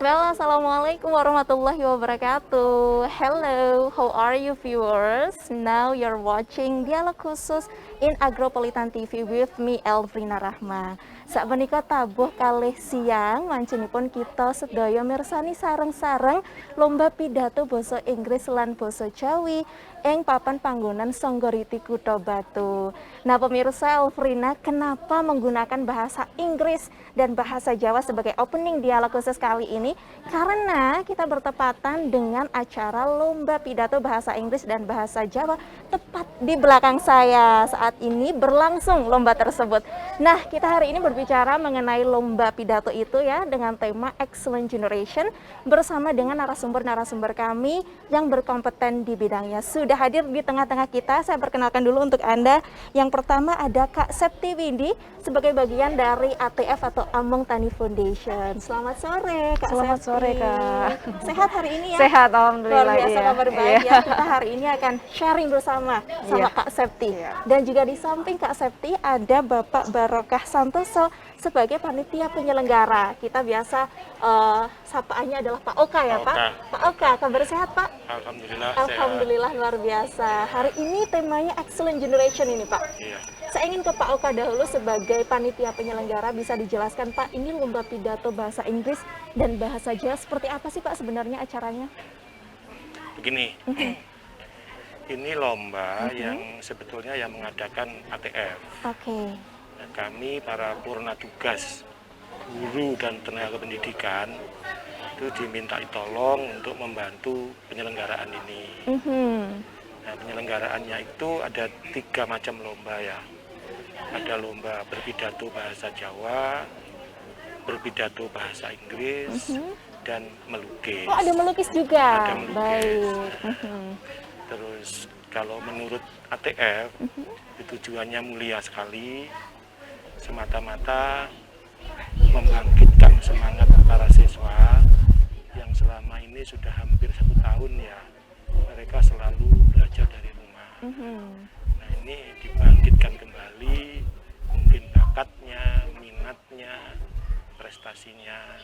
Well, assalamualaikum warahmatullahi wabarakatuh. Hello, how are you viewers? Now you're watching Dialog Khusus in Agropolitan TV with me Elvrina Rahma. Sak menika tabuh kalih siang mancinipun kita sedaya mirsani sareng-sareng lomba pidato basa Inggris lan basa Jawi ing papan panggonan Songgoriti Kutha Batu. Nah, pemirsa Elvrina, kenapa menggunakan bahasa Inggris dan bahasa Jawa sebagai opening dialog khusus kali ini? Karena kita bertepatan dengan acara lomba pidato bahasa Inggris dan bahasa Jawa tepat di belakang saya. Saat ini berlangsung lomba tersebut. Nah, kita hari ini berbicara mengenai lomba pidato itu ya dengan tema Excellent Generation bersama dengan narasumber-narasumber kami yang berkompeten di bidangnya. Sudah hadir di tengah-tengah kita, saya perkenalkan dulu untuk Anda. Yang pertama ada Kak Septi Windy sebagai bagian dari ATF atau Among Tani Foundation. Selamat sore Kak Selamat Septi. sore Kak. Sehat hari ini ya? Sehat, alhamdulillah. Luar biasa, iya. kabar baik ya. Kita hari ini akan sharing bersama sama Iya. Kak Septi. Iya. Dan juga di samping Kak Septi ada Bapak Barokah Santoso sebagai panitia penyelenggara. Kita biasa sapaannya adalah Pak Oka ya Pak. Pak Oka, kabar sehat Pak? Alhamdulillah. Alhamdulillah luar biasa. Hari ini temanya Excellent Generation ini Pak. Iya. Saya ingin ke Pak Oka dahulu sebagai panitia penyelenggara, bisa dijelaskan Pak, ini lomba pidato bahasa Inggris dan bahasa Jawa seperti apa sih Pak sebenarnya acaranya? Begini, ini lomba yang sebetulnya yang mengadakan ATF. Oke. Nah, kami para purna tugas guru dan tenaga pendidikan itu diminta tolong untuk membantu penyelenggaraan ini. Nah, penyelenggaraannya itu ada 3 macam lomba ya. Ada lomba berpidato bahasa Jawa, berpidato bahasa Inggris, dan melukis. Oh, ada melukis juga. Ada melukis. Baik. Terus kalau menurut ATF itu tujuannya mulia sekali, semata-mata membangkitkan semangat para siswa yang selama ini sudah hampir 1 tahun ya, mereka selalu belajar dari rumah. Nah, ini dibangkitkan kembali, mungkin bakatnya, minatnya, prestasinya,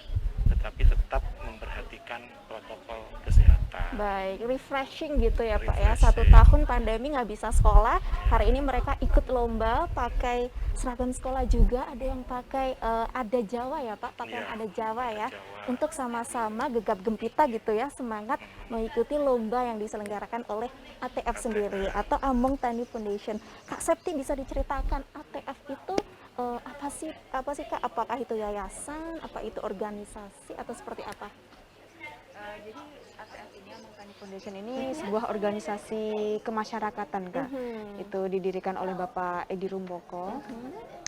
tetapi tetap memperhatikan protokol kesehatan. Baik, refreshing gitu ya Pak ya. 1 Refreshing. tahun pandemi nggak bisa sekolah, hari ini mereka ikut lomba pakai seragam sekolah juga, ada yang pakai ada Jawa ya Pak, pakaian Iya, ada Jawa ya. Jawa. Untuk sama-sama gegap gempita gitu ya, semangat mengikuti lomba yang diselenggarakan oleh ATF sendiri atau Among Tani Foundation. Kak Septi, bisa diceritakan ATF itu apa sih Kak? Apakah itu yayasan, apa itu organisasi atau seperti apa? Jadi ATF ini, Among Tani Foundation ini sebuah organisasi kemasyarakatan Kak. Itu didirikan oleh Bapak Edi Rumboko.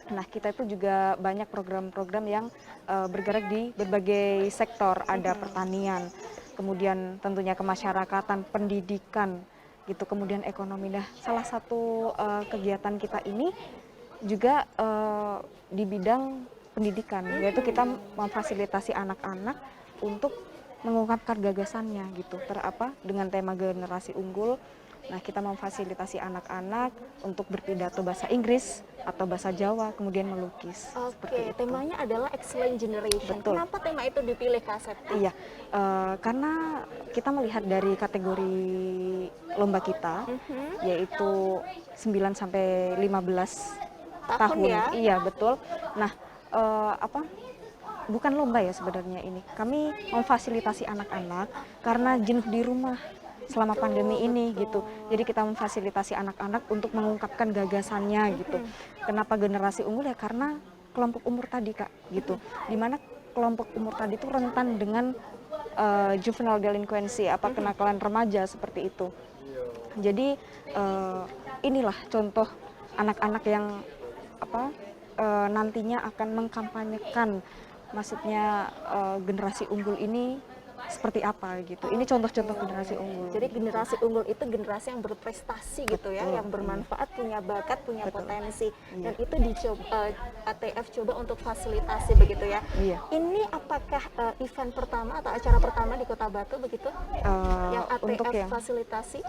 Nah, kita itu juga banyak program-program yang bergerak di berbagai sektor, ada pertanian, kemudian tentunya kemasyarakatan, pendidikan, gitu, kemudian ekonomi. Nah, salah satu kegiatan kita ini juga di bidang pendidikan, yaitu kita memfasilitasi anak-anak untuk mengungkapkan gagasannya gitu, dengan tema generasi unggul. Nah, kita memfasilitasi anak-anak untuk berpidato bahasa Inggris atau bahasa Jawa, kemudian melukis. Oke, temanya adalah Excellent Generation. Betul. Kenapa tema itu dipilih Kak Septi? Iya, karena kita melihat dari kategori lomba kita, yaitu 9 sampai 15 tahun. ya? Iya, betul. Nah, bukan lomba ya sebenarnya ini. Kami memfasilitasi anak-anak karena jenuh di rumah selama pandemi ini gitu. Jadi kita memfasilitasi anak-anak untuk mengungkapkan gagasannya gitu. Kenapa generasi unggul ya? Karena kelompok umur tadi Kak gitu. Dimana kelompok umur tadi itu rentan dengan juvenile delinquency, kenakalan remaja seperti itu. Jadi inilah contoh anak-anak yang nantinya akan mengkampanyekan, maksudnya generasi unggul ini seperti apa gitu. Ini contoh-contoh generasi unggul. Jadi generasi unggul itu generasi yang berprestasi gitu ya, Betul. yang bermanfaat, punya bakat, punya Betul. potensi. Iya. Dan itu ATF coba untuk fasilitasi begitu ya. Iya. Ini apakah event pertama atau acara pertama di Kota Batu begitu? Yang ATF Untuk yang fasilitasi?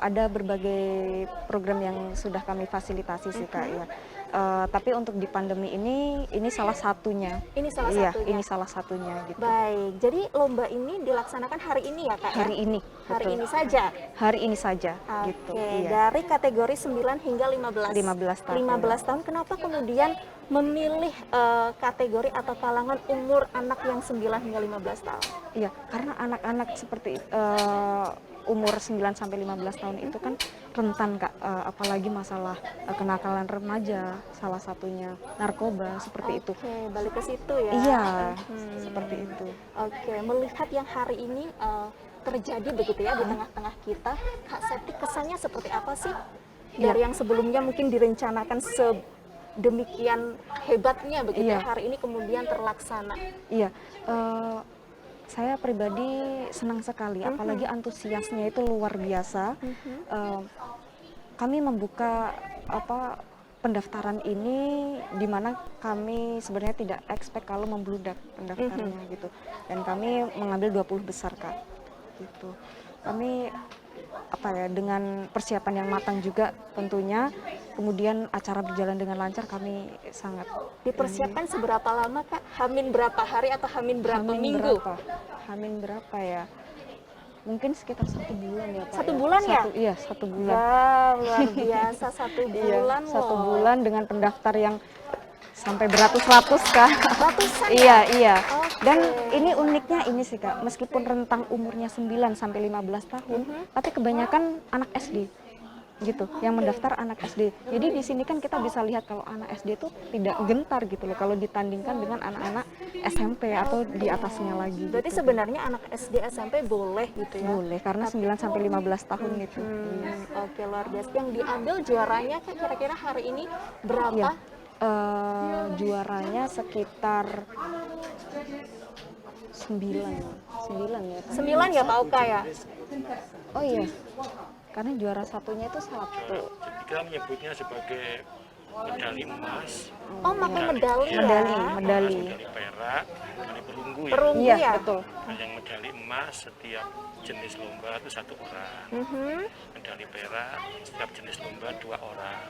ada berbagai program yang sudah kami fasilitasi sih Kak ya. Tapi untuk di pandemi ini salah satunya. Ini salah Iya, satunya. ini salah satunya gitu. Baik, jadi lomba ini dilaksanakan hari ini ya Kak? Hari ya? ini, Hari betul. ini saja? Hari ini saja Oke, gitu. Iya. dari kategori 9 hingga 15. 15 tahun. 15 tahun, kenapa kemudian memilih kategori atau kalangan umur anak yang 9 hingga 15 tahun? Iya, karena anak-anak seperti umur 9 sampai 15 tahun itu kan rentan Kak, apalagi masalah kenakalan remaja, salah satunya narkoba seperti itu. Oke, balik ke situ ya. Iya, Mhm. seperti itu. Oke, melihat yang hari ini terjadi begitu ya di tengah-tengah kita, Kak Septi kesannya seperti apa sih? Dari yang sebelumnya mungkin direncanakan sedemikian hebatnya begitu ya, Iya. hari ini kemudian terlaksana. Iya, saya pribadi senang sekali, apalagi antusiasnya itu luar biasa. Kami membuka pendaftaran ini di mana kami sebenarnya tidak expect kalau membludak pendaftarnya gitu. Dan kami mengambil 20 besar Kak. Gitu. Kami dengan persiapan yang matang juga tentunya. Kemudian acara berjalan dengan lancar, kami sangat Dipersiapkan seberapa lama Kak? Hamin berapa hari atau hamin berapa minggu? Hamin berapa ya? Mungkin sekitar 1 bulan ya Pak. 1 bulan ya? Iya, 1 bulan. Wow, luar biasa 1 Iya, bulan 1 loh. bulan dengan pendaftar yang sampai beratus-ratus Kak. Ratusan Iya, ya? iya. Oke. Dan ini uniknya ini sih Kak, meskipun rentang umurnya 9 sampai 15 tahun, tapi kebanyakan anak SD gitu, yang mendaftar anak SD. Jadi di sini kan kita bisa lihat kalau anak SD itu tidak gentar gitu loh kalau ditandingkan dengan anak-anak SMP atau di atasnya lagi. Berarti gitu. sebenarnya anak SD SMP boleh gitu ya? Boleh karena 9 sampai 15 tahun gitu. Iya. Oke, luar biasa. Yang diambil juaranya Kak kira-kira hari ini berapa? Iya. Juaranya sekitar 9 ya Kak. 9 ya Pak Oka ya? Oh iya, karena juara satunya itu 1. Jadi kita menyebutnya sebagai medali emas, Oh, pakai medali ya? Medali. medali perak, medali perunggu ya. Perunggu Iya, ya? betul. Nah, yang medali emas setiap jenis lomba itu 1 orang. Medali perak setiap jenis lomba 2 orang.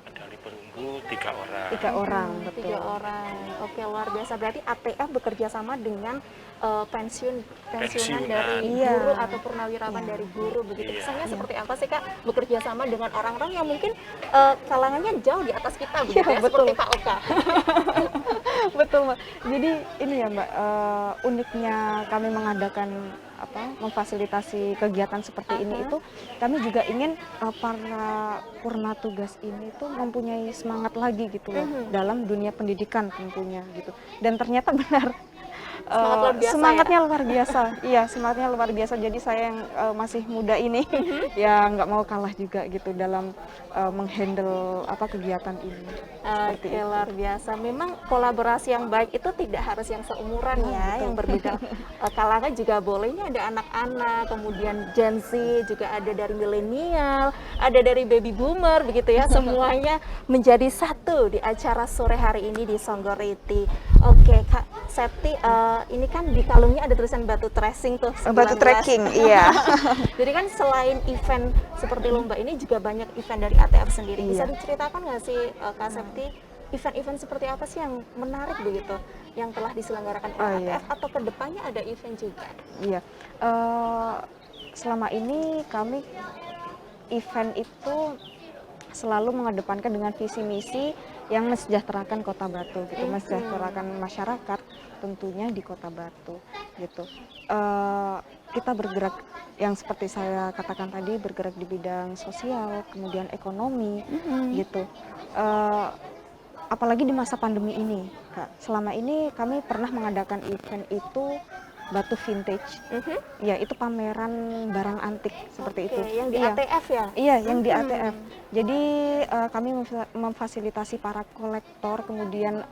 Medali perunggu 3 orang. 3 orang, betul. 3 orang. Oke, luar biasa. Berarti ATF bekerja sama dengan pensiunan Pensiunan. dari Iya. guru atau purnawirawan dari guru begitu. Iya. Kesannya seperti apa sih Kak bekerja sama dengan orang-orang yang mungkin kalangannya jauh di atas kita begitu Iya, ya, betul. seperti Pak Oka. Betul Mbak. Jadi ini ya Mbak, uniknya kami mengadakan memfasilitasi kegiatan seperti ini itu kami juga ingin para purna tugas ini tuh mempunyai semangat lagi gitu loh dalam dunia pendidikan tentunya gitu. Dan ternyata benar Semangat luar biasa semangatnya luar biasa. Iya, semangatnya luar biasa. Jadi saya yang masih muda ini ya nggak mau kalah juga gitu dalam menghandle kegiatan ini. Seperti Oke, itu. luar biasa. Memang kolaborasi yang baik itu tidak harus yang seumuran ya, yang berbeda kalangan juga boleh. Ini ada anak-anak, kemudian Gen Z, juga ada dari milenial, ada dari baby boomer begitu ya. Semuanya menjadi satu di acara sore hari ini di Songgoriti. Oke, Kak Septi, ini kan di kalungnya ada tulisan batu tracing tuh. 19. Batu trekking, iya. Jadi kan selain event seperti lomba ini juga banyak event dari ATF sendiri. Bisa Iya. diceritakan nggak sih Kak Septi, event-event seperti apa sih yang menarik begitu yang telah diselenggarakan oleh Oh, ATF iya. atau kedepannya ada event juga? Iya, selama ini kami event itu selalu mengedepankan dengan visi misi yang mensejahterakan Kota Batu gitu, mensejahterakan masyarakat tentunya di Kota Batu gitu. Kita bergerak yang seperti saya katakan tadi, bergerak di bidang sosial, kemudian ekonomi gitu. Apalagi di masa pandemi ini, Kak. Selama ini kami pernah mengadakan event itu Batu Vintage. Ya, itu pameran barang antik seperti itu. Yang di Iya. ATF ya? Iya, yang di ATF. Jadi kami memfasilitasi para kolektor, kemudian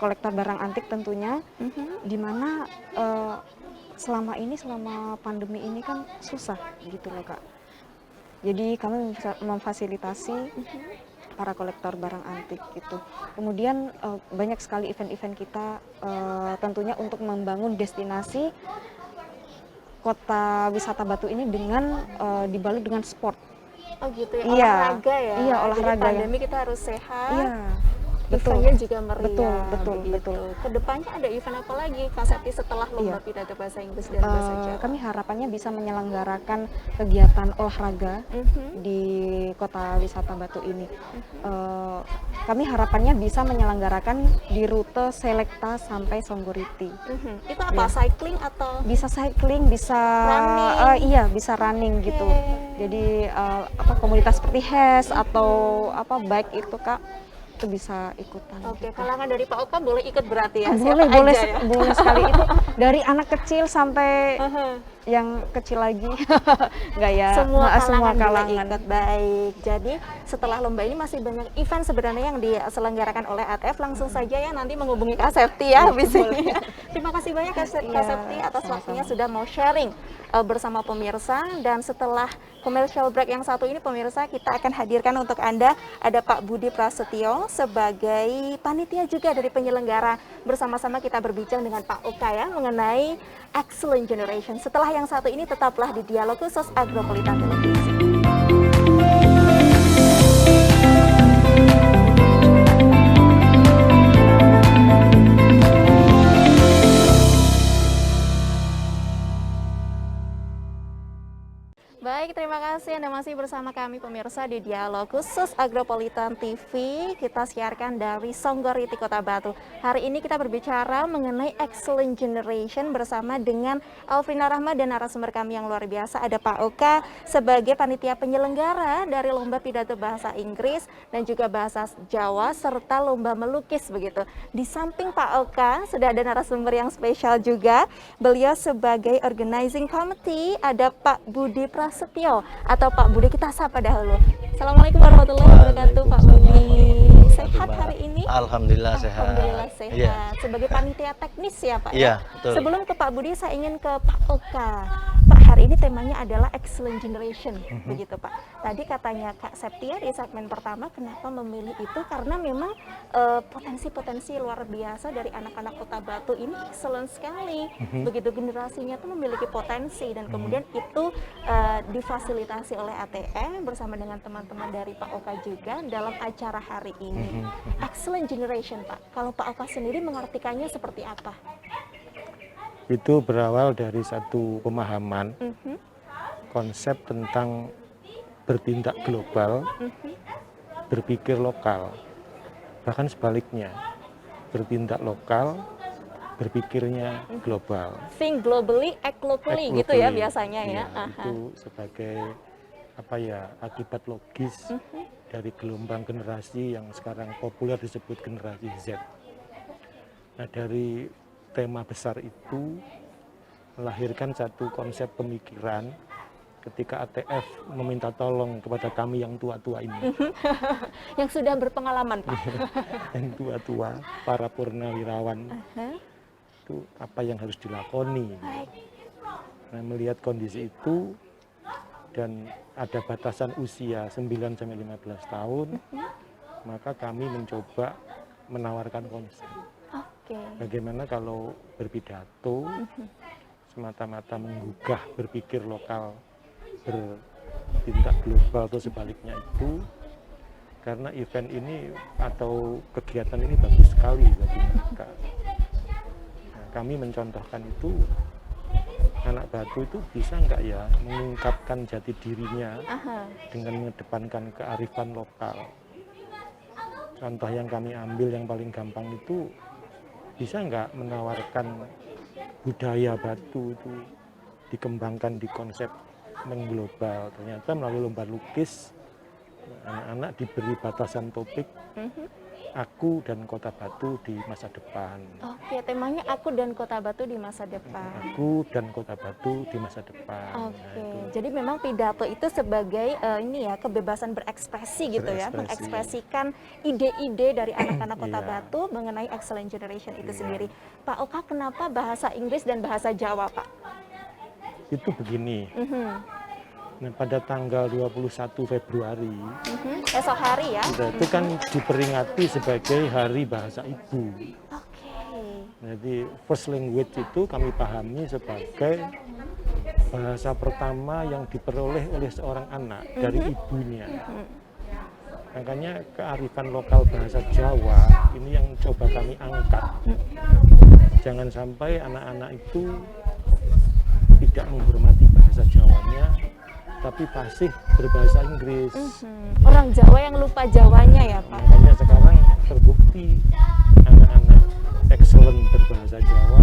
kolektor barang antik tentunya, di mana selama pandemi ini kan susah gitu loh Kak. Jadi kami memfasilitasi para kolektor barang antik gitu. Kemudian banyak sekali event-event kita tentunya untuk membangun destinasi kota wisata Batu ini dengan dibalut dengan sport Oh gitu ya, Iya, olahraga ya. iya, olahraga Jadi ya. pandemi kita harus sehat. Iya, betul. Eventnya juga meriah. Betul, betul, begitu. betul. Kedepannya ada event apa lagi, Kak Septi, setelah lomba Iya. pidato bahasa Inggris dan bahasa Jawa? Kami harapannya bisa menyelenggarakan kegiatan olahraga di Kota Wisata Batu ini. Kami harapannya bisa menyelenggarakan di rute Selekta sampai Songgoriti. Itu apa? Cycling atau? Bisa cycling, bisa Running. iya, bisa running gitu. Jadi apa, komunitas seperti HES atau apa bike itu Kak, itu bisa ikutan. Oke, gitu. kalangan dari Pak Oka boleh ikut berarti ya? Boleh, Siapa boleh, aja ya? boleh sekali itu dari anak kecil sampai yang kecil lagi, nggak ya? Semua kalangan boleh kalangan. ikut. Baik, jadi setelah lomba ini masih banyak event sebenarnya yang diselenggarakan oleh ATF. Langsung saja ya nanti menghubungi Kak Septi ya habis ini. Terima kasih banyak Kak Iya, Septi atas sama-sama. waktunya sudah mau sharing bersama pemirsa. Dan setelah commercial break yang satu ini pemirsa, kita akan hadirkan untuk Anda ada Pak Budi Prasetyo sebagai panitia juga dari penyelenggara. Bersama-sama kita berbincang dengan Pak Oka ya mengenai Excellent Generation. Setelah yang satu ini tetaplah di Dialog Khusus Agropolitan Televisi. Baik, terima kasih Anda masih bersama kami pemirsa di Dialog Khusus Agropolitan TV. Kita siarkan dari Songgoriti, Kota Batu. Hari ini kita berbicara mengenai Excellent Generation bersama dengan Elvrina Rahma dan narasumber kami yang luar biasa. Ada Pak Oka sebagai panitia penyelenggara dari Lomba Pidato Bahasa Inggris dan juga Bahasa Jawa serta Lomba Melukis begitu. Di samping Pak Oka sudah ada narasumber yang spesial juga. Beliau sebagai Organizing Committee ada Pak Budi Prasetyo atau Pak Budi, kita sapa dahulu. Assalamualaikum warahmatullahi wabarakatuh Pak Budi. Sehat hari ini? Alhamdulillah sehat. Alhamdulillah sehat. Iya. Sebagai panitia teknis ya Pak? Iya, ya? betul. Sebelum ke Pak Budi saya ingin ke Pak Oka. Pak, hari ini temanya adalah Excellent Generation, begitu Pak. Tadi katanya Kak Septia di segmen pertama kenapa memilih itu karena memang potensi-potensi luar biasa dari anak-anak Kota Batu ini excellent sekali. Begitu generasinya tuh memiliki potensi dan kemudian itu difasilitasi oleh ATM bersama dengan teman-teman dari Pak Oka juga dalam acara hari ini. Excellent Generation Pak, kalau Pak Oka sendiri mengartikannya seperti apa? Itu berawal dari satu pemahaman konsep tentang bertindak global, berpikir lokal. Bahkan sebaliknya, bertindak lokal, berpikirnya global. Think globally, act locally, Act gitu ya locally. biasanya ya. Iya, Aha. itu sebagai apa ya, akibat logis dari gelombang generasi yang sekarang populer disebut generasi Z. Nah, dari tema besar itu melahirkan satu konsep pemikiran ketika ATF meminta tolong kepada kami yang tua-tua ini. Yang sudah berpengalaman Pak. Yang tua-tua, para purnawirawan, itu apa yang harus dilakoni. Baik. Nah, melihat kondisi itu dan ada batasan usia 9-15 tahun, maka kami mencoba menawarkan konsep. Oke. Bagaimana kalau berpidato semata-mata menggugah berpikir lokal, bertindak global atau sebaliknya itu, karena event ini atau kegiatan ini bagus sekali bagi mereka. Nah, kami mencontohkan itu, anak Batu itu bisa nggak ya mengungkapkan jati dirinya dengan mengedepankan kearifan lokal. Contoh yang kami ambil yang paling gampang itu, bisa nggak menawarkan budaya Batu itu dikembangkan di konsep mengglobal. Ternyata melalui lomba lukis, anak-anak diberi batasan topik aku dan Kota Batu di masa depan. Oke, temanya aku dan Kota Batu di masa depan. Aku dan Kota Batu di masa depan. Oke, jadi memang pidato itu sebagai ini ya, kebebasan berekspresi gitu ya, Berekspresi. mengekspresikan ide-ide dari anak-anak Kota Iya. Batu mengenai Excellent Generation itu Iya. sendiri. Pak Oka, kenapa bahasa Inggris dan bahasa Jawa Pak? Itu begini. Nah, pada tanggal 21 Februari, Esok hari ya? itu kan diperingati sebagai Hari Bahasa Ibu. Oke. Jadi first language itu kami pahami sebagai bahasa pertama yang diperoleh oleh seorang anak dari ibunya. Makanya kearifan lokal bahasa Jawa ini yang coba kami angkat. Jangan sampai anak-anak itu tidak menghormati bahasa Jawanya, tapi fasih berbahasa Inggris. Orang Jawa yang lupa Jawanya ya Pak? Makanya sekarang terbukti anak-anak excellent berbahasa Jawa,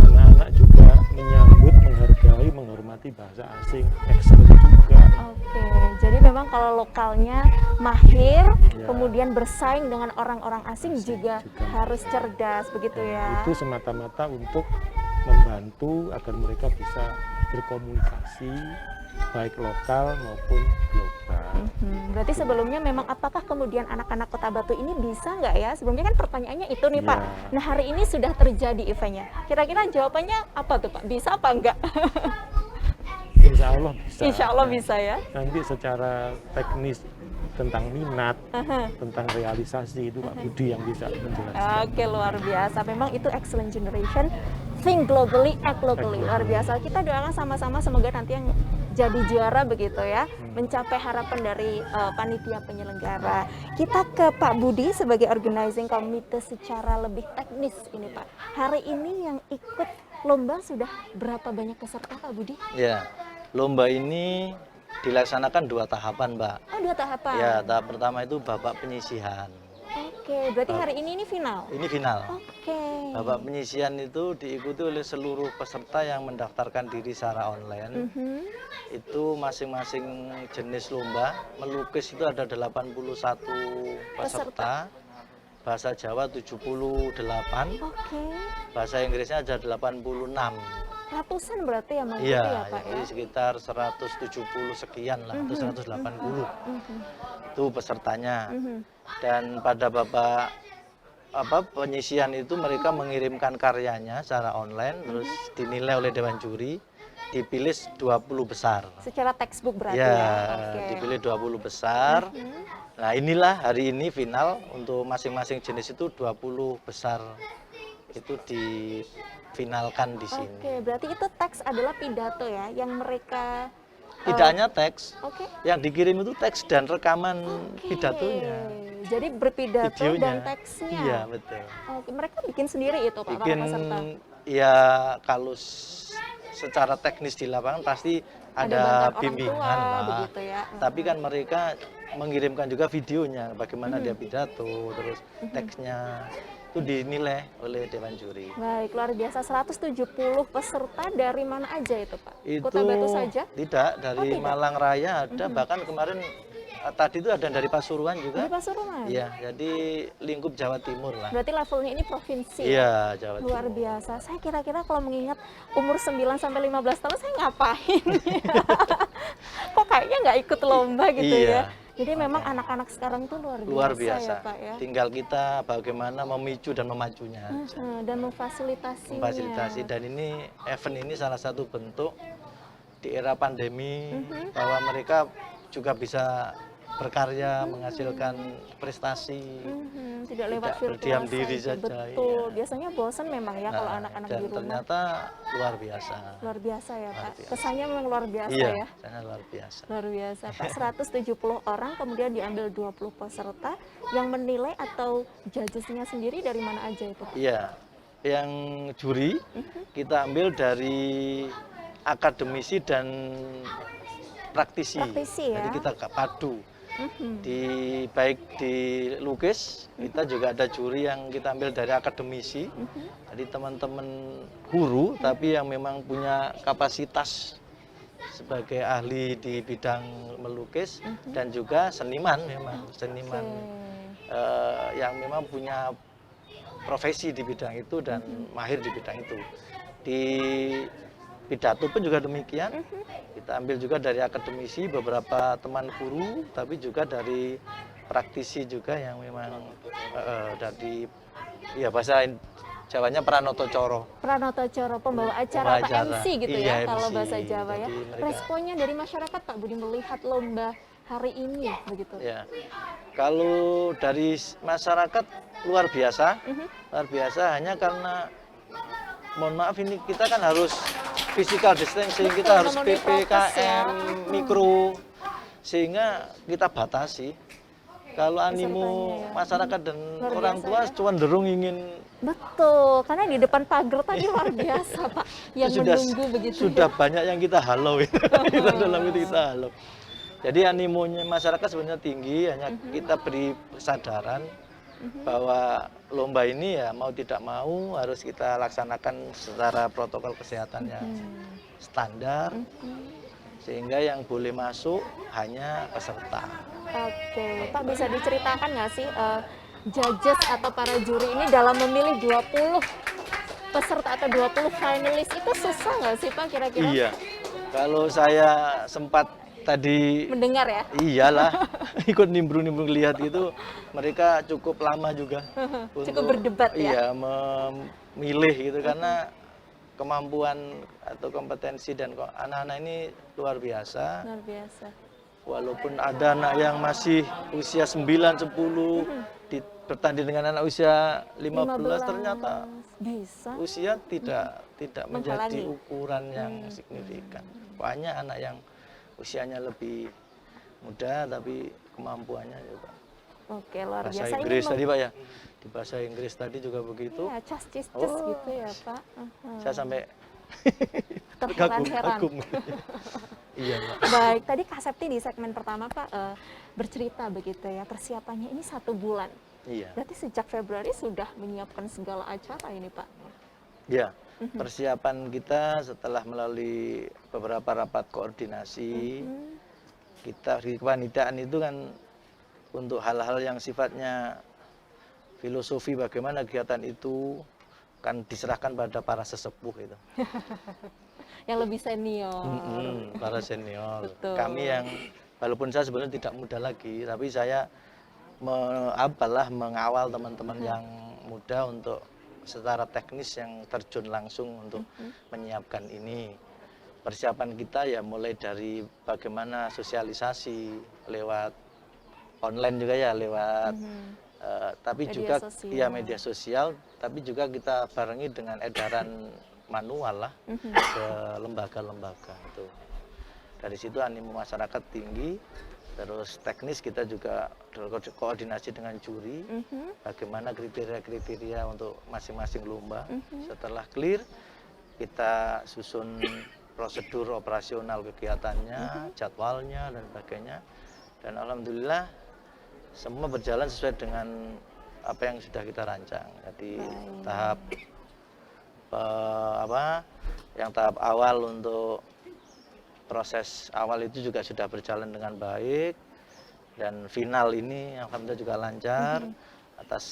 anak-anak juga menyambut, menghargai, menghormati bahasa asing, excellent juga. Oke, jadi memang kalau lokalnya mahir, Ya. kemudian bersaing dengan orang-orang asing juga harus cerdas, begitu ya? Itu semata-mata untuk membantu agar mereka bisa berkomunikasi baik lokal maupun global. Berarti sebelumnya memang apakah kemudian anak-anak Kota Batu ini bisa nggak ya? Sebelumnya kan pertanyaannya itu nih Pak. Ya. Nah hari ini sudah terjadi eventnya. Kira-kira jawabannya apa tuh Pak? Bisa apa enggak? Insya Allah bisa. Insya Allah bisa ya. Nanti secara teknis tentang minat, tentang realisasi itu Pak Budi yang bisa menjelaskan. Oke, luar biasa. Memang itu excellent generation. Think globally, act locally. Luar biasa. Kita doakan sama-sama semoga nanti yang jadi juara begitu ya, mencapai harapan dari panitia penyelenggara. Kita ke Pak Budi sebagai organizing committee secara lebih teknis ini Pak. Hari ini yang ikut lomba sudah berapa banyak peserta Pak Budi? Ya, lomba ini dilaksanakan 2 tahapan, Mbak. Oh, 2 tahapan. Ya, tahap pertama itu babak penyisihan. Oke, berarti hari ini final. Ini final. Oke. Babak penyisihan itu diikuti oleh seluruh peserta yang mendaftarkan diri secara online. Itu masing-masing jenis lomba. Melukis itu ada 81 peserta. Bahasa Jawa 78. Oke. Bahasa Inggrisnya ada 86. Ratusan berarti ya mengikuti Iya, ya Pak ya? jadi sekitar 170 sekian lah, atau 180 itu pesertanya. Dan pada babak penyisihan itu mereka mengirimkan karyanya secara online, terus dinilai oleh Dewan Juri, dipilih 20 besar. Secara textbook berarti Ya, ya? Oke. dipilih 20 besar. Nah inilah hari ini final untuk masing-masing jenis itu 20 besar itu difinalkan di sini. Oke, berarti itu teks adalah pidato ya, yang mereka Tidak hanya teks, Oke. yang dikirim itu teks dan rekaman Oke. pidatonya, Jadi berpidato videonya. dan teksnya. Iya betul. Oke, mereka bikin sendiri itu Pak, Bikin para peserta. ya kalau secara teknis di lapangan pasti ada bantuan orang bimbingan tua, lah. begitu ya. Tapi kan mereka mengirimkan juga videonya, bagaimana dia pidato, terus teksnya itu dinilai oleh Dewan Juri. Baik, luar biasa. 170 peserta dari mana aja itu Pak? Itu Kota Batu saja? Tidak, dari tidak? Malang Raya ada, bahkan kemarin tadi itu ada dari Pasuruan Dari juga. Pasuruan? Iya, jadi lingkup Jawa Timur lah. Berarti levelnya ini provinsi. Iya, Jawa Timur. Luar biasa. Saya kira-kira kalau mengingat umur 9 sampai 15 tahun saya ngapain? Kok kayaknya nggak ikut lomba gitu Iya. ya. Jadi memang anak-anak sekarang tuh luar biasa, Luar biasa. ya Pak ya. Tinggal kita bagaimana memicu dan memacunya. Dan memfasilitasinya. Memfasilitasi, dan ini event ini salah satu bentuk di era pandemi bahwa mereka juga bisa berkarya, menghasilkan prestasi. Tidak lewat Tidak virtual berdiam diri saja, Betul. iya. Biasanya bosan memang ya kalau anak-anak dan di rumah. ternyata luar biasa. Luar biasa ya Luar Pak. biasa. Kesannya memang luar biasa Iya, ya. sangat luar biasa. Luar biasa Pak. 170 orang kemudian diambil 20 peserta yang menilai atau judgesnya sendiri dari mana aja itu Pak? Iya, yang juri kita ambil dari akademisi dan praktisi. Praktisi ya. Jadi kita padu. Baik di lukis, kita juga ada juri yang kita ambil dari akademisi. Jadi teman-teman guru tapi yang memang punya kapasitas sebagai ahli di bidang melukis dan juga seniman, memang seniman yang memang punya profesi di bidang itu dan mahir di bidang itu. Di pidato pun juga demikian. Kita ambil juga dari akademisi, beberapa teman guru, tapi juga dari praktisi juga yang memang dari ya bahasa Jawanya Pranoto Coro. Pranoto Coro, pembawa acara atau Pembawa MC gitu iya, ya kalau MC. bahasa Jawa ya. Jadi mereka- Responnya dari masyarakat Pak Budi melihat lomba hari ini begitu. Ya, kalau dari masyarakat luar biasa, luar biasa hanya karena mohon maaf ini kita kan harus physical distancing, Betul, kita harus memenuhi prokes ya. PPKM mikro, sehingga kita batasi. Kalau animo Pesertanya ya. masyarakat dan Luar orang biasa tua ya. cenderung ingin Betul, karena di depan pagar tadi luar biasa Pak, yang menunggu begitu sudah ya. banyak yang kita halau itu. Kita dalam itu kita halau. Jadi animonya masyarakat sebenarnya tinggi, hanya kita beri kesadaran bahwa lomba ini ya mau tidak mau harus kita laksanakan secara protokol kesehatan yang standar, sehingga yang boleh masuk hanya peserta. Oke, Pak bisa diceritakan nggak sih judges atau para juri ini dalam memilih 20 peserta atau 20 finalis itu susah nggak sih Pak kira-kira? Iya, kalau saya sempat tadi Mendengar ya? iyalah ikut nimbrung-nimbrung lihat itu, mereka cukup lama juga Cukup berdebat ya? Iya, memilih gitu karena kemampuan atau kompetensi dan anak-anak ini luar biasa. Luar biasa. Walaupun ada anak yang masih usia 9, 10 bertanding dengan anak usia 15 ternyata bisa. usia tidak menjadi Menghalangi. ukuran yang signifikan. Banyak anak yang usianya lebih muda tapi kemampuannya juga. Oke, luar Bahasa biasa. Inggris tadi Pak ya, di bahasa Inggris tadi juga begitu. Ya, cas Oh. gitu ya Pak. Saya sampai Terheran-heran. kagum. Iya Pak. Baik, tadi Kak Septi di segmen pertama Pak bercerita begitu ya, persiapannya ini 1 bulan. Iya. Berarti sejak Februari sudah menyiapkan segala acara ini Pak? Ya, persiapan kita setelah melalui beberapa rapat koordinasi, kita di kepanitaan itu kan untuk hal-hal yang sifatnya filosofi bagaimana kegiatan itu kan diserahkan pada para sesepuh itu. Yang lebih senior. Para senior. Betul. Kami yang walaupun saya sebenarnya tidak muda lagi, tapi saya mengawal teman-teman yang muda untuk secara teknis yang terjun langsung untuk menyiapkan ini. Persiapan kita ya mulai dari bagaimana sosialisasi lewat online juga ya, lewat tapi Media juga sosial. ya media sosial, tapi juga kita barengi dengan edaran manual lah ke lembaga-lembaga itu. Dari situ animo masyarakat tinggi, terus teknis kita juga koordinasi dengan juri, bagaimana kriteria-kriteria untuk masing-masing lomba. Setelah clear, kita susun prosedur operasional kegiatannya, jadwalnya dan sebagainya. Dan alhamdulillah semua berjalan sesuai dengan apa yang sudah kita rancang. Jadi tahap tahap awal untuk proses awal itu juga sudah berjalan dengan baik, dan final ini alhamdulillah juga lancar atas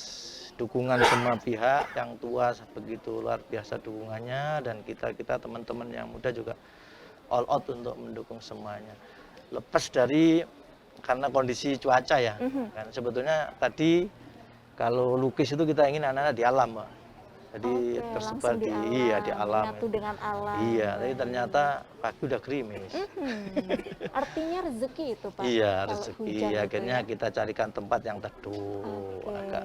dukungan semua pihak. Yang tua begitu luar biasa dukungannya, dan kita teman-teman yang muda juga all out untuk mendukung semuanya. Lepas dari karena kondisi cuaca ya, kan sebetulnya tadi kalau lukis itu kita ingin anak-anak di alam, Mbak. Jadi tersebar di alam. Menyatu dengan alam. Iya, tapi ternyata pagi udah gerimis. Artinya rezeki itu Pak. Iya, kalau rezeki. hujan Akhirnya itu ya. kita carikan tempat yang teduh, Oke. agak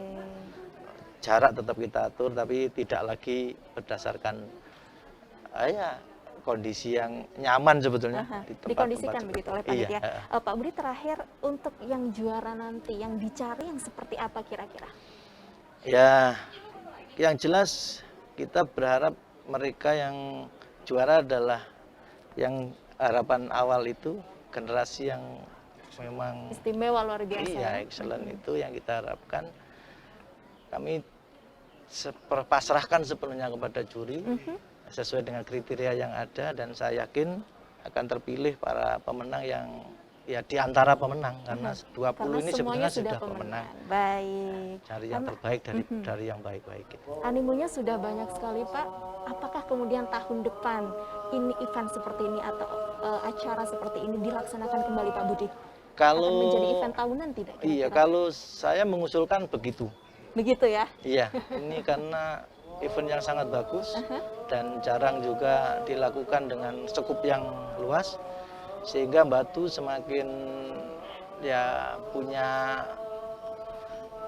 jarak tetap kita atur, tapi tidak lagi berdasarkan kondisi yang nyaman sebetulnya di tempat-tempat Dikondisikan seperti begitu oleh itu. panitia. Iya. Pak Budi, terakhir untuk yang juara nanti, yang dicari yang seperti apa kira-kira? Ya, yang jelas kita berharap mereka yang juara adalah yang harapan awal itu generasi yang memang Istimewa, luar biasa. iya, excellent itu yang kita harapkan. Kami pasrahkan sepenuhnya kepada juri sesuai dengan kriteria yang ada, dan saya yakin akan terpilih para pemenang yang ya di antara pemenang, karena 20 Karena ini semuanya sebenarnya sudah pemenang. Baik. Cari yang terbaik dari yang baik-baik. Animonya sudah banyak sekali Pak. Apakah kemudian tahun depan ini event seperti ini atau acara seperti ini dilaksanakan kembali Pak Budi? Kalau Akan menjadi event tahunan tidak? Iya, kira-kira? kalau saya mengusulkan begitu. Begitu ya? Iya, ini karena event yang sangat bagus dan jarang juga dilakukan dengan skup yang luas, sehingga Batu semakin ya punya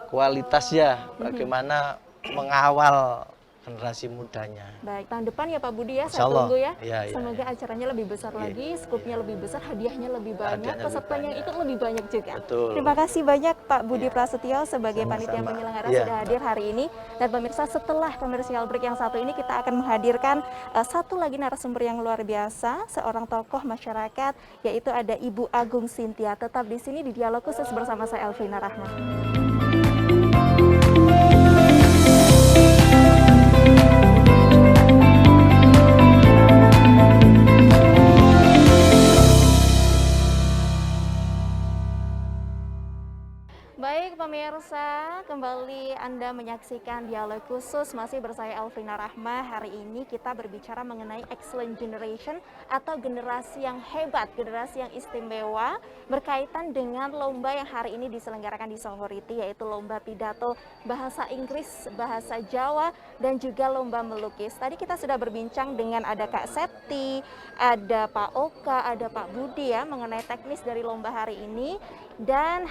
kualitas ya bagaimana mengawal generasi mudanya. Baik, tahun depan ya Pak Budi ya, Insya saya Allah. tunggu ya. Iya, iya, Semoga iya. acaranya lebih besar lagi, skupnya lebih besar, hadiahnya lebih banyak, Hadiahnya lebih pesertanya banyak. ikut lebih banyak juga. Betul. Terima kasih banyak Pak Budi Prasetyo sebagai Sama-sama. panitia penyelenggara Iya. sudah hadir hari ini. Dan pemirsa, setelah commercial break yang satu ini kita akan menghadirkan satu lagi narasumber yang luar biasa, seorang tokoh masyarakat, yaitu ada Ibu Agung Cynthia. Tetap di sini di Dialog Khusus bersama saya Elvina Rahma. Baik pemirsa, kembali Anda menyaksikan Dialog Khusus masih bersama Elvina Rahma. Hari ini kita berbicara mengenai Excellent Generation atau generasi yang hebat, generasi yang istimewa, berkaitan dengan lomba yang hari ini diselenggarakan di Songhoriti, yaitu lomba pidato bahasa Inggris, bahasa Jawa, dan juga lomba melukis. Tadi kita sudah berbincang dengan ada Kak Septi, ada Pak Oka, ada Pak Budi ya mengenai teknis dari lomba hari ini. Dan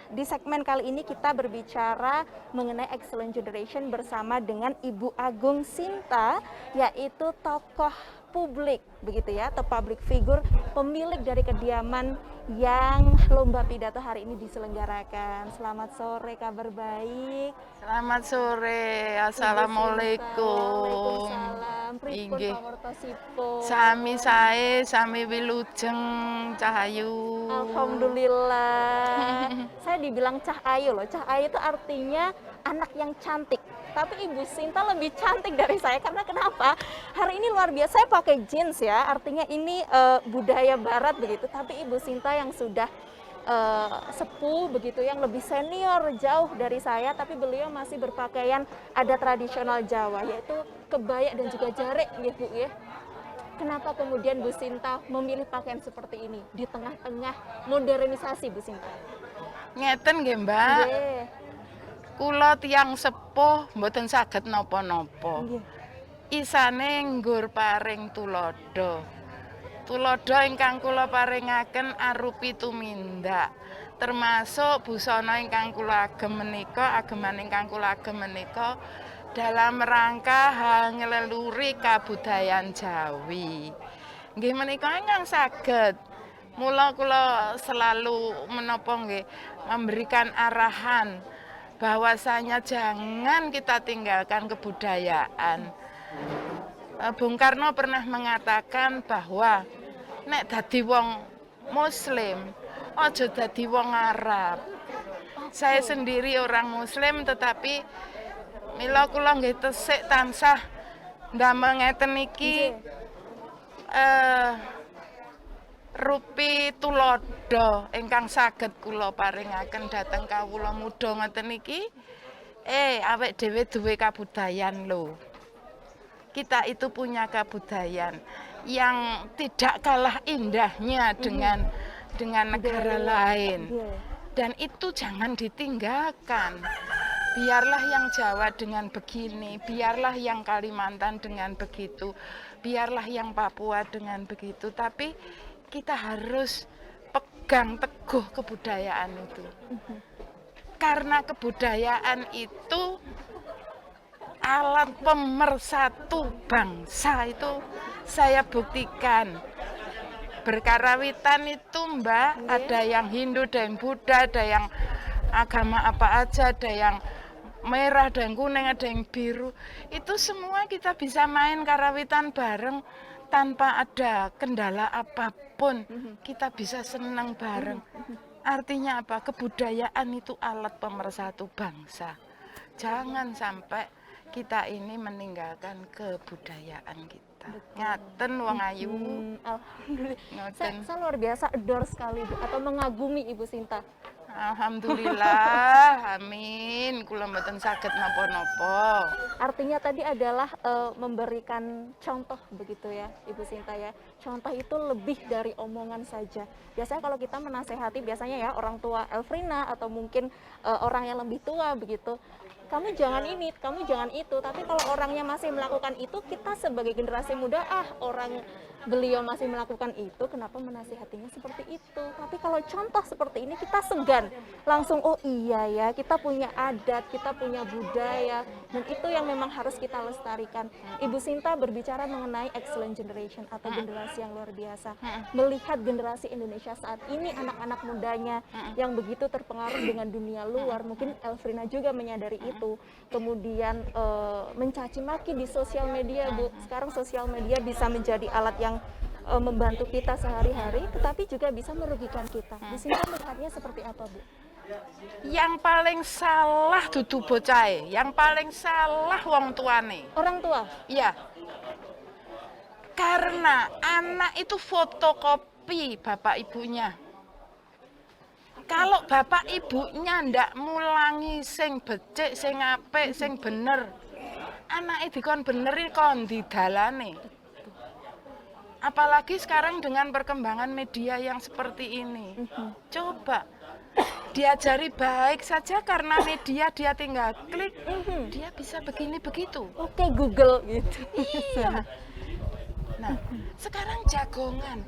di segmen kali ini kita berbicara mengenai Excellent Generation bersama dengan Ibu Agung Sinta, yaitu tokoh publik begitu ya, atau public figure, pemilik dari kediaman yang lomba pidato hari ini diselenggarakan. Selamat sore, kabar baik. Selamat sore, assalamualaikum. Waalaikumsalam. Pripun Inggih. pawartosipun? Sami sae, sami wilujeng cahayu. Alhamdulillah. Saya dibilang Cah Ayu loh. Cah Ayu itu artinya anak yang cantik. Tapi Ibu Sinta lebih cantik dari saya karena kenapa? Hari ini luar biasa, saya pakai jeans ya. Artinya ini budaya barat begitu. Tapi Ibu Sinta yang sudah sepuh begitu, yang lebih senior jauh dari saya, tapi beliau masih berpakaian adat tradisional Jawa, yaitu kebaya dan juga jarek ya Bu ya. Kenapa kemudian Bu Sinta memilih pakaian seperti ini di tengah-tengah modernisasi Bu Sinta? Ngeten nggih, Mbak. Nggih. Kula tiyang sepuh mboten saged napa-napa. Nggih. Isane nggur paring tulodo. Tulodo ingkang kula paringaken arupi tumindak. Termasuk busana ingkang kula agem menika, ageman ingkang kula agem menika dalam rangka ngeleluri kabudayan Jawi. Nggih menika ingkang saged. Mula kula selalu menapa nggih memberikan arahan bahwasanya jangan kita tinggalkan kebudayaan. Bung Karno pernah mengatakan bahwa nek dadi wong Muslim, aja dadi wong Arab. Saya sendiri orang Muslim, tetapi mila kula nggih tesik tansah ndamel ngeten iki rupi tulodo ingkang saged kula paringaken dhateng kawula muda ngoten iki. Awake dhewe duwe kabudayan lho. Kita itu punya kabudayan yang tidak kalah indahnya dengan negara lain. Dan itu jangan ditinggalkan. Biarlah yang Jawa dengan begini, biarlah yang Kalimantan dengan begitu, biarlah yang Papua dengan begitu. Tapi kita harus pegang teguh kebudayaan itu. Karena kebudayaan itu alat pemersatu bangsa, itu saya buktikan. Berkarawitan itu Mbak, ada yang Hindu, ada yang Buddha, ada yang agama apa aja, ada yang merah, ada yang kuning, ada yang biru. Itu semua kita bisa main karawitan bareng tanpa ada kendala apapun. Kita bisa senang bareng. Artinya apa? Kebudayaan itu alat pemersatu bangsa. Jangan sampai kita ini meninggalkan kebudayaan kita. Ngaten wong ayu. Alhamdulillah. Ngaten. Saya luar biasa adore sekali Bu, atau mengagumi Ibu Sinta. Alhamdulillah, amin. Kula mboten saged napa-napa. Artinya tadi adalah memberikan contoh begitu ya Ibu Sinta ya. Contoh itu lebih dari omongan saja. Biasanya kalau kita menasehati, biasanya ya orang tua Elfrina atau mungkin orang yang lebih tua begitu, kamu jangan ini, kamu jangan itu. Tapi kalau orangnya masih melakukan itu, kita sebagai generasi muda, orang beliau masih melakukan itu, kenapa menasihatinya seperti itu? Tapi kalau contoh seperti ini kita segan, langsung oh iya ya, kita punya adat, kita punya budaya, dan itu yang memang harus kita lestarikan. Ibu Sinta berbicara mengenai excellent generation atau generasi yang luar biasa. Melihat generasi Indonesia saat ini, anak-anak mudanya yang begitu terpengaruh dengan dunia luar, mungkin Elfrina juga menyadari itu. Kemudian mencaci maki di sosial media, Bu. Sekarang sosial media bisa menjadi alat yang membantu kita sehari-hari, tetapi juga bisa merugikan kita. Bu Sinta melihatnya seperti apa, Bu? Yang paling salah dudu bocahe, yang paling salah wong tuane. Orang tua? Iya. Karena anak itu fotokopi bapak ibunya. Kalau bapak ibunya ndak mulangi sing becik, sing apik, sing bener, anake dikon beneri kon didalane. Apalagi sekarang dengan perkembangan media yang seperti ini. Coba diajari baik saja karena media dia tinggal klik, dia bisa begini begitu. Oke, Google gitu. Iya. Nah, sekarang jagongan.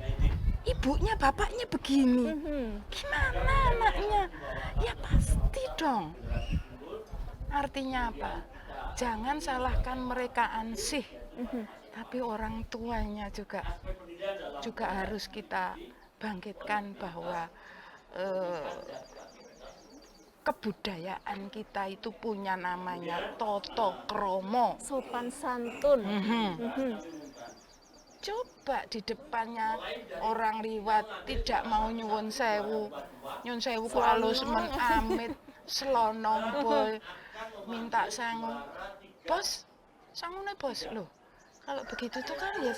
Ibunya, bapaknya begini. Gimana anaknya? Ya pasti dong. Artinya apa? Jangan salahkan mereka ansih. Tapi orang tuanya juga harus kita bangkitkan bahwa kebudayaan kita itu punya namanya toto kromo. Sopan santun. Coba di depannya orang liwat tidak mau nyuwun sewu kok alus men amit, selonong boy, minta sangu. Bos, sangune bos, loh. Kalau begitu tuh kan ya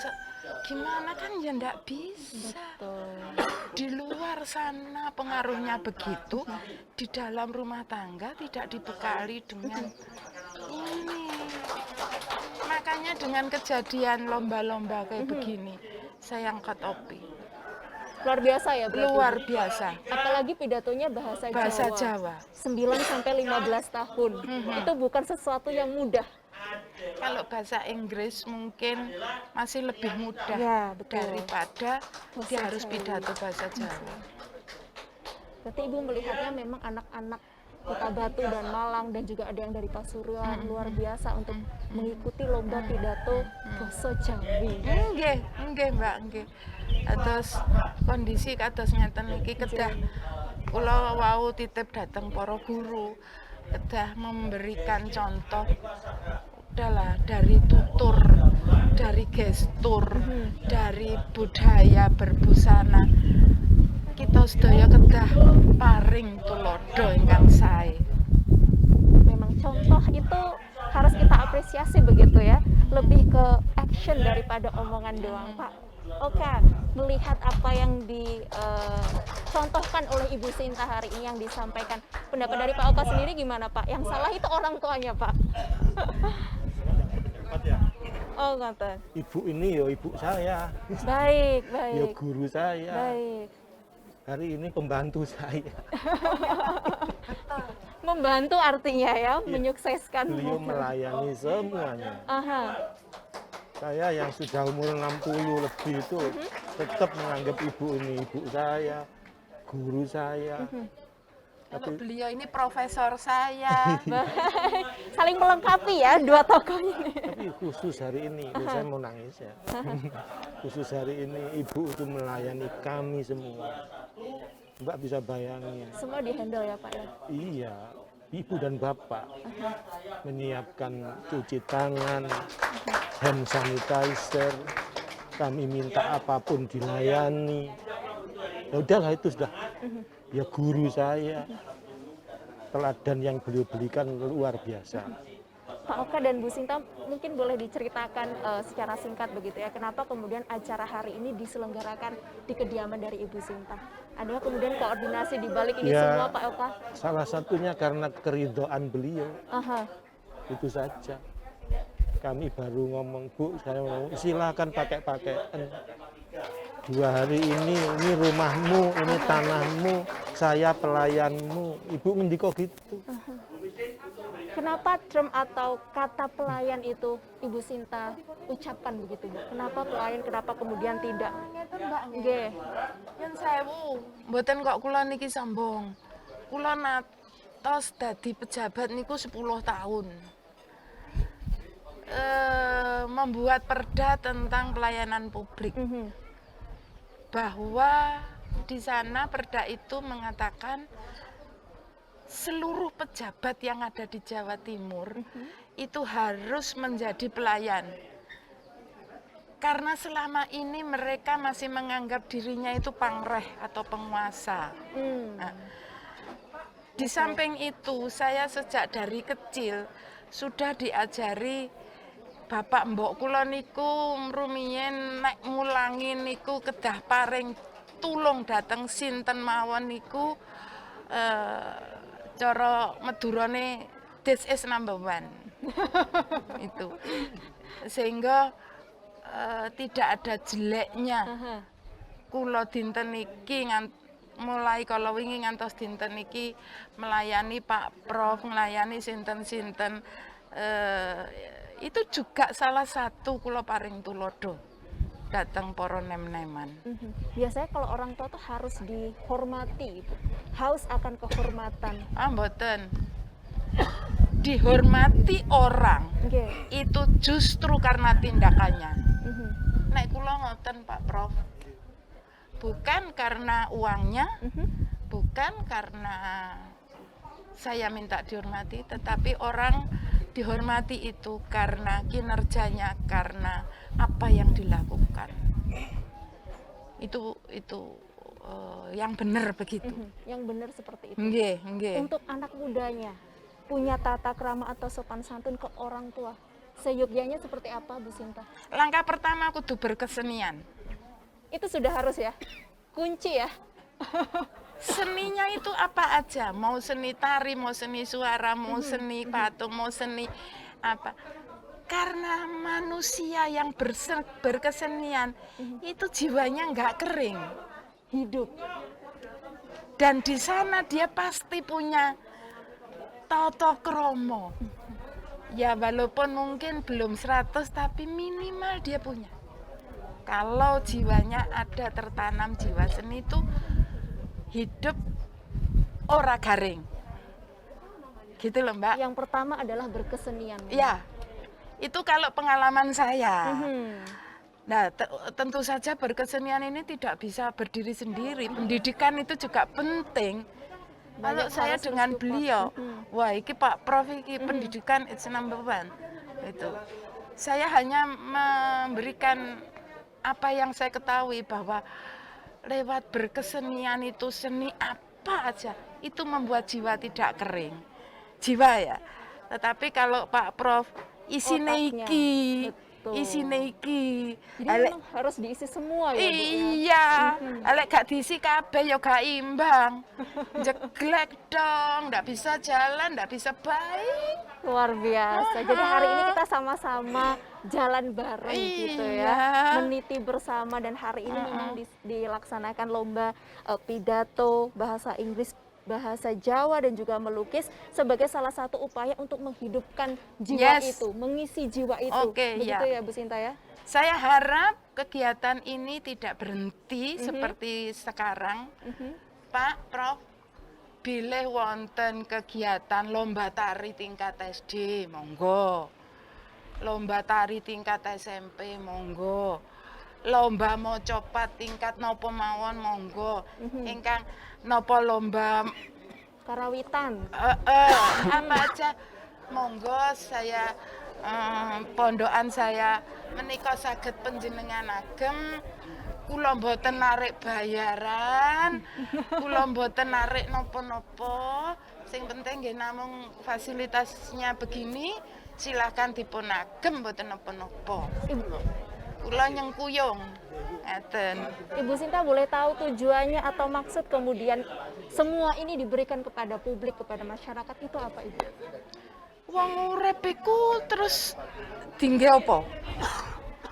gimana kan ya ndak bisa. Di luar sana pengaruhnya begitu, di dalam rumah tangga tidak dibekali dengan ini. Makanya dengan kejadian lomba-lomba kayak begini, saya angkat topi. Luar biasa ya berarti? Luar biasa. Apalagi pidatonya bahasa Jawa. 9 sampai 15 tahun. Itu bukan sesuatu yang mudah. Kalau bahasa Inggris mungkin masih lebih mudah Ya, betul. daripada dia harus pidato bahasa Jawa. Berarti Ibu melihatnya memang anak-anak Kota Batu dan Malang dan juga ada yang dari Pasuruan luar biasa untuk mengikuti lomba pidato basa Jawi. Nggih, Mbak, nggih. Atus kondisi kados ngeten iki kedah kula wau titip dateng para guru, kedah memberikan contoh udahlah dari tutur, dari gestur, dari budaya berbusana. Kita sedaya kedah paring tulodo ingkang sae. Memang contoh itu harus kita apresiasi begitu ya, lebih ke action daripada omongan doang, Pak. Oke, melihat apa yang dicontohkan oleh Ibu Sinta hari ini yang disampaikan, pendapat dari Pak Oka sendiri gimana, Pak? Yang salah itu orang tuanya, Pak. Oh, ngoten. Ibu ini ya ibu saya, Baik, ya baik. guru saya. Baik. Hari ini pembantu saya. Membantu artinya ya, menyukseskan. Beliau melayani semuanya. Aha. Saya yang sudah umur 60 lebih itu tetap menganggap ibu ini ibu saya, guru saya. Kalau beliau ini profesor saya. Saling melengkapi ya dua tokoh ini. Tapi khusus hari ini, saya mau nangis ya. Khusus hari ini ibu itu melayani kami semua. Mbak bisa bayangin. Semua dihandle ya, Pak ya. Iya, ibu dan bapak menyiapkan cuci tangan, hand sanitizer, kami minta apapun dilayani. Ya udahlah itu sudah. Ya guru saya, teladan yang beliau berikan luar biasa. Pak Oka dan Bu Sinta mungkin boleh diceritakan secara singkat begitu ya, kenapa kemudian acara hari ini diselenggarakan di kediaman dari Ibu Sinta? Ada kemudian koordinasi di balik ini semua, Pak Oka? Salah satunya karena keridhaan beliau. Aha. Itu saja. Kami baru ngomong, Bu, saya ngomong, silakan pakai pakaian. 2 hari ini rumahmu, ini tanahmu, saya pelayanmu. Ibu mendiko gitu. Kenapa term atau kata pelayan itu Ibu Sinta ucapkan begitu, Bu? Kenapa pelayan, kenapa kemudian tidak? Nggih. Yen sewu, mboten kok kula niki sombong. Kula natos dadi pejabat niku 10 tahun. Membuat perda tentang pelayanan publik. Bahwa di sana perda itu mengatakan seluruh pejabat yang ada di Jawa Timur itu harus menjadi pelayan. Karena selama ini mereka masih menganggap dirinya itu pangreh atau penguasa. Nah, di samping itu, saya sejak dari kecil sudah diajari bapak mbok kula niku rumiyin nek mulangi niku kedah paring tulung dateng sinten mawon niku cara Madurane this is number one. Itu. Sehingga tidak ada jeleknya. Kula dinten iki mulai kalau wingi ngantos dinten iki melayani Pak Prof, melayani sinten-sinten, itu juga salah satu kula paring tulodo datang para nem-neman. Biasanya kalau orang tua tuh harus dihormati, Ibu. Haus akan kehormatan. Mboten. Dihormati orang Nggih. itu justru karena tindakannya. Nek kula ngoten Pak Prof. Bukan karena uangnya, bukan karena saya minta dihormati, tetapi orang dihormati itu karena kinerjanya, karena apa yang dilakukan. Itu yang benar begitu. Yang benar seperti itu. Nggih, nggih. Untuk anak mudanya, punya tata krama atau sopan santun ke orang tua. Seyogyanya seperti apa, Bu Sinta? Langkah pertama kudu berkesenian. Itu sudah harus ya? Kunci ya? Seninya itu apa aja, mau seni tari, mau seni suara, mau seni patung, mau seni apa. Karena manusia yang berkesenian itu jiwanya nggak kering, Hidup. dan di sana dia pasti punya tata krama. Ya walaupun mungkin belum 100 tapi minimal dia punya. Kalau jiwanya ada tertanam jiwa seni itu hidup ora garing. Gitu loh Mbak. Yang pertama adalah berkesenian. Ya, itu kalau pengalaman saya. Nah, tentu saja berkesenian ini tidak bisa berdiri sendiri. Pendidikan itu juga penting. Kalau saya dengan beliau, wah iki Pak Prof iki pendidikan it's number one. Itu. Saya hanya memberikan apa yang saya ketahui bahwa lewat berkesenian itu seni apa aja itu membuat jiwa tidak kering. Jiwa ya. Tetapi kalau Pak Prof isine Otaknya. iki, Betul. isine iki. Jadi Alek- memang harus diisi semua ya, Bu, ya? Iya, alek gak diisi kabeh ya gak imbang. Jeglek dong, ndak bisa jalan, ndak bisa baik. Luar biasa. Jadi hari ini kita sama-sama jalan bareng gitu ya. Iya. Meniti bersama, dan hari ini memang dilaksanakan lomba pidato, bahasa Inggris, bahasa Jawa, dan juga melukis sebagai salah satu upaya untuk menghidupkan jiwa Yes. itu, mengisi jiwa itu. Oke, Begitu iya. ya Bu Sinta ya? Saya harap kegiatan ini tidak berhenti seperti sekarang. Pak Prof, bilih wonten kegiatan lomba tari tingkat SD, monggo. Lomba tari tingkat SMP, monggo. Lomba maca pat tingkat napa mawon, monggo. Ingkang napa lomba Karawitan. apa aja, monggo. Saya pondokan saya menika saged panjenengan agem. Kula mboten narik bayaran, kula mboten narik napa-napa. Sing penting nggih namung fasilitasnya begini, silakan dipun agem mboten napa-napa. Kula nyengkuyung. Ngeten. Ibu Sinta boleh tahu tujuannya atau maksud kemudian semua ini diberikan kepada publik, kepada masyarakat, itu apa Ibu? Wong urip iku terus tinggi apa?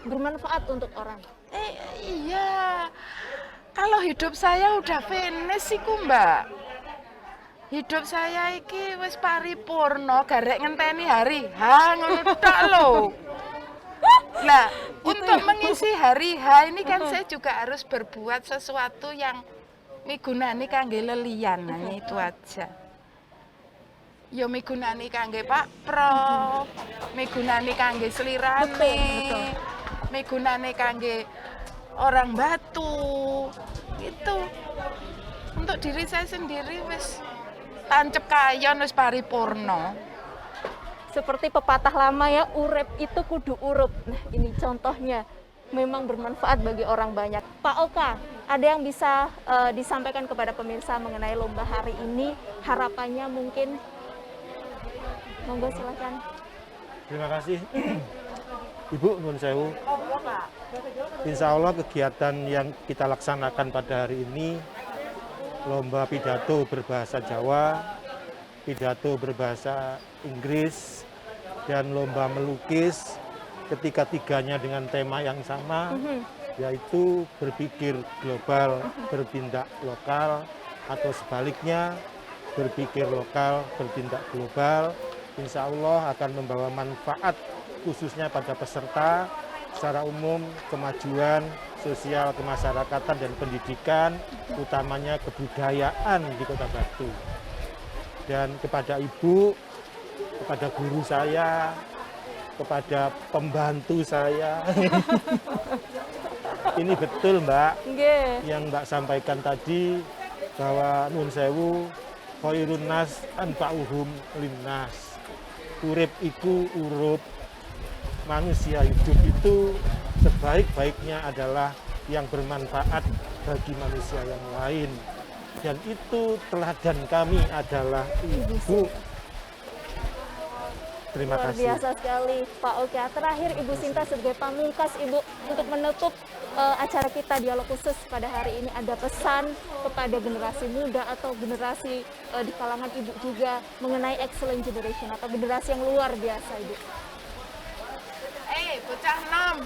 Bermanfaat untuk orang. Iya. Kalau hidup saya udah finish iku, Mbak. hidup saya iki wis paripurna, garek ngenteni hari H ngono tok lho. Nah, untuk mengisi hari H ini kan saya juga harus berbuat sesuatu yang migunani kangge lelian, hanya itu aja. Yo migunani kangge Pak Prof, migunani kangge slirane, migunani kangge orang Batu, gitu. Untuk diri saya sendiri wis tancep kayon wis paripurna. Seperti pepatah lama ya, urip itu kudu urup. Nah, ini contohnya memang bermanfaat bagi orang banyak. Pak Oka, ada yang bisa disampaikan kepada pemirsa mengenai lomba hari ini? Harapannya mungkin? Monggo silakan. Terima kasih Ibu Nun Sewu. Insya Allah kegiatan yang kita laksanakan pada hari ini, lomba pidato berbahasa Jawa, pidato berbahasa Inggris, dan lomba melukis, ketiga-tiganya dengan tema yang sama, yaitu berpikir global, bertindak lokal, atau sebaliknya berpikir lokal, bertindak global. Insya Allah akan membawa manfaat khususnya pada peserta, secara umum kemajuan sosial kemasyarakatan dan pendidikan, utamanya kebudayaan di Kota Batu. Dan kepada Ibu, kepada guru saya, kepada pembantu saya, ini betul Mbak, yang Mbak sampaikan tadi, bahwa Nun Sewu, khairun nas anfa'uhum linnas. Urip iku urup, manusia hidup itu sebaik-baiknya adalah yang bermanfaat bagi manusia yang lain. Dan itu teladan kami adalah Ibu. Terima Luar kasih. biasa sekali Pak Oka. Terakhir Ibu Sinta sebagai pamungkas Ibu, untuk menutup acara kita dialog khusus pada hari ini, ada pesan kepada generasi muda atau generasi di kalangan Ibu juga mengenai excellent generation atau generasi yang luar biasa Ibu? Bocah nom.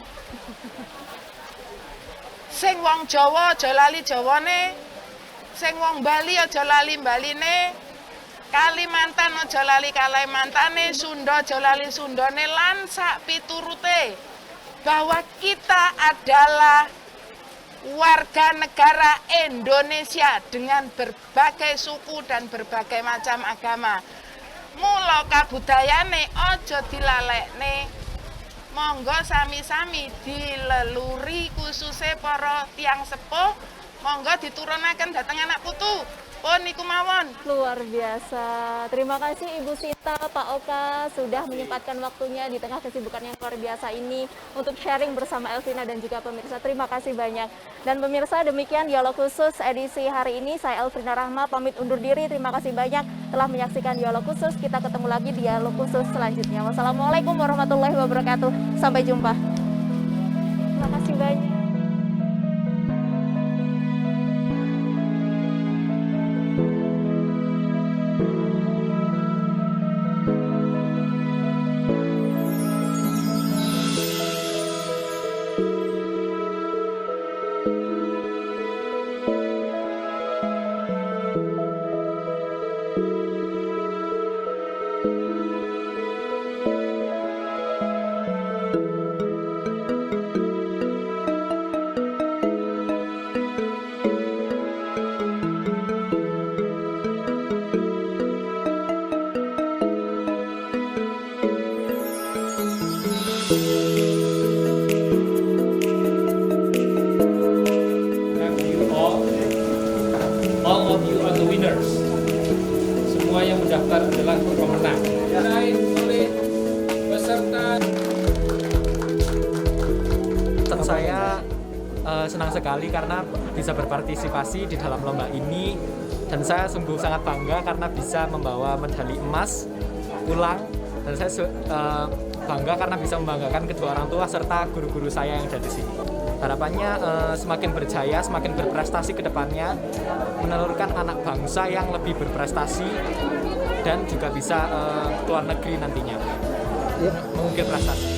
Sing wong Jawa aja lali Jawane, sing wong Bali aja lali Baline. Kalimantan aja lali Kalimantane, Sunda aja lali Sundane, lan sak piturute, bahwa kita adalah warga negara Indonesia dengan berbagai suku dan berbagai macam agama. Mula kabudayane aja dilalekne, monggo sami-sami dileluri, khususnya para tiang sepuh, monggo diturunaken dhateng anak putu. Pun niku mawon. Luar biasa. Terima kasih Ibu Sinta, Pak Oka sudah menyempatkan waktunya di tengah kesibukan yang luar biasa ini untuk sharing bersama Elvina dan juga pemirsa. Terima kasih banyak. Dan pemirsa, demikian dialog khusus edisi hari ini. Saya Elvina Rahma pamit undur diri. Terima kasih banyak telah menyaksikan dialog khusus. Kita ketemu lagi di dialog khusus selanjutnya. Wassalamualaikum warahmatullahi wabarakatuh. Sampai jumpa. Terima kasih banyak. All of you are the winners. Semua yang mendaftar adalah pemenang. Diraih oleh peserta. Saya senang sekali karena bisa berpartisipasi di dalam lomba ini, dan saya sungguh sangat bangga karena bisa membawa medali emas pulang, dan saya bangga karena bisa membanggakan kedua orang tua serta guru-guru saya yang ada di sini. Harapannya semakin berjaya, semakin berprestasi ke depannya, menelurkan anak bangsa yang lebih berprestasi dan juga bisa keluar negeri nantinya, mengukir prestasi.